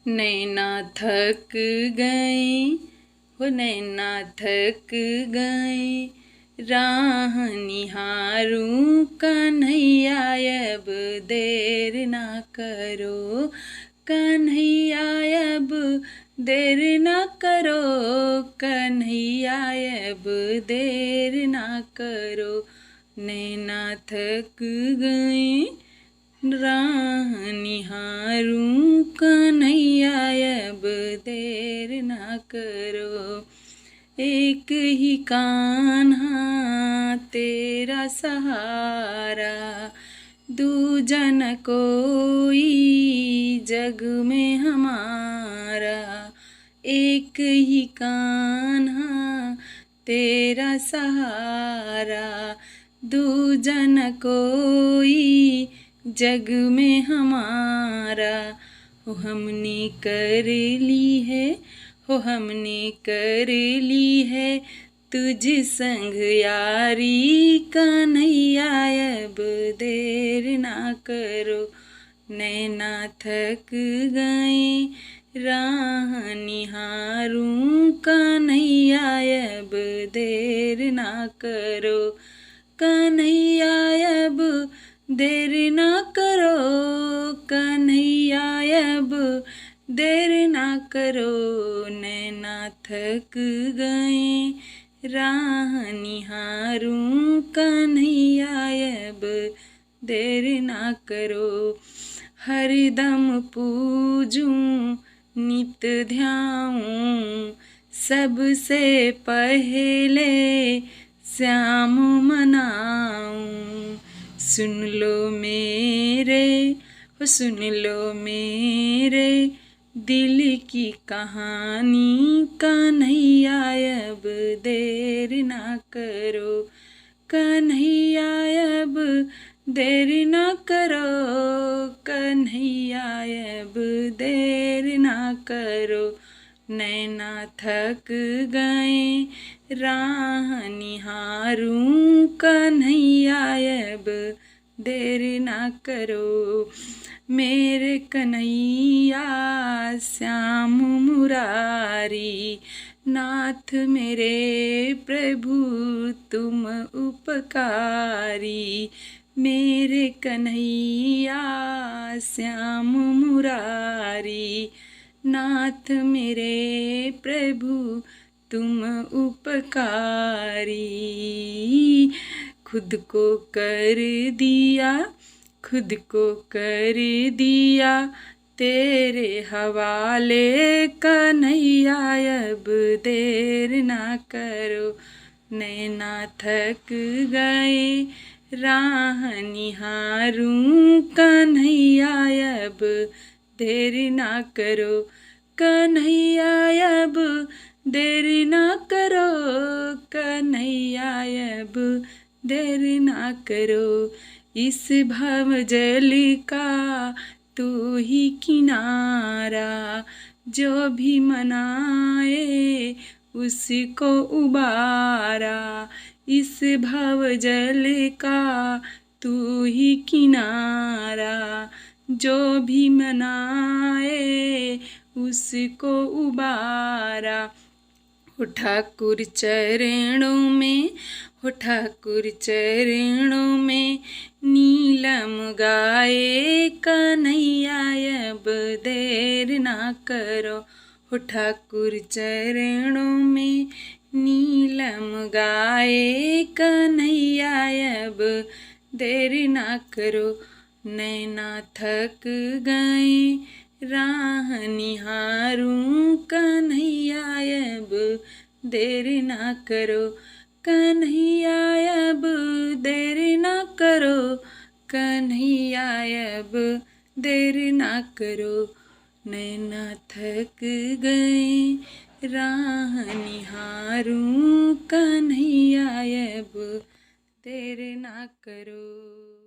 नैना थक गए हो नैना थक गए राह निहारूं कन्हैया अब देर ना करो कन्हैया अब देर ना करो कन्हैया अब देर ना करो नैना थक गए राह निहारूं कन्हैया अब देर ना करो एक ही कान्हा तेरा सहारा दूजा न कोई जग में हमारा एक ही कान्हा तेरा सहारा दूजा न कोई जग में हमारा हो हमने कर ली है हो हमने कर ली है तुझ संग यारी कन्हैया अब देर ना करो नैना थक गए राह निहारूं कन्हैया अब देर ना करो कन्हैया अब देर ना करो कन्हैया अब देर ना करो नैना थक गए राह निहारूं कन्हैया अब देर ना करो हरदम पूजूं नित ध्याऊं सबसे पहले श्याम मनाऊं सुन लो मेरे दिल की कहानी कन्हैया अब देर ना करो कन्हैया अब देर ना करो कन्हैया अब देर ना करो नैना थक गए राह निहारूं कन्हैया अब देर ना करो मेरे कन्हैया श्याम मुरारी नाथ मेरे प्रभु तुम उपकारी मेरे कन्हैया श्याम मुरारी नाथ मेरे प्रभु तुम उपकारी खुद को कर दिया तेरे हवाले कन्हैया अब देर ना करो नैना थक गए राह निहारूं कन्हैया अब देर ना करो कन्हैया अब देर ना करो कन्हैया अब देर ना करो इस भव जल का तू ही किनारा जो भी मनाए उसको उबारा इस भव जल का तू ही किनारा जो भी मनाए उसको उबारा हो ठाकुर चरणों में नीलम गाए कन्हैया अब देर ना करो हो ठाकुर चरणों में नीलम गाए कन्हैया अब देर ना करो नैना थक गए राह निहारूं कन्हैया अब देर ना करो कन्हैया अब देर ना करो कन्हैया अब देर ना करो नैना थक गए राह निहारूं कन्हैया अब देर ना करो।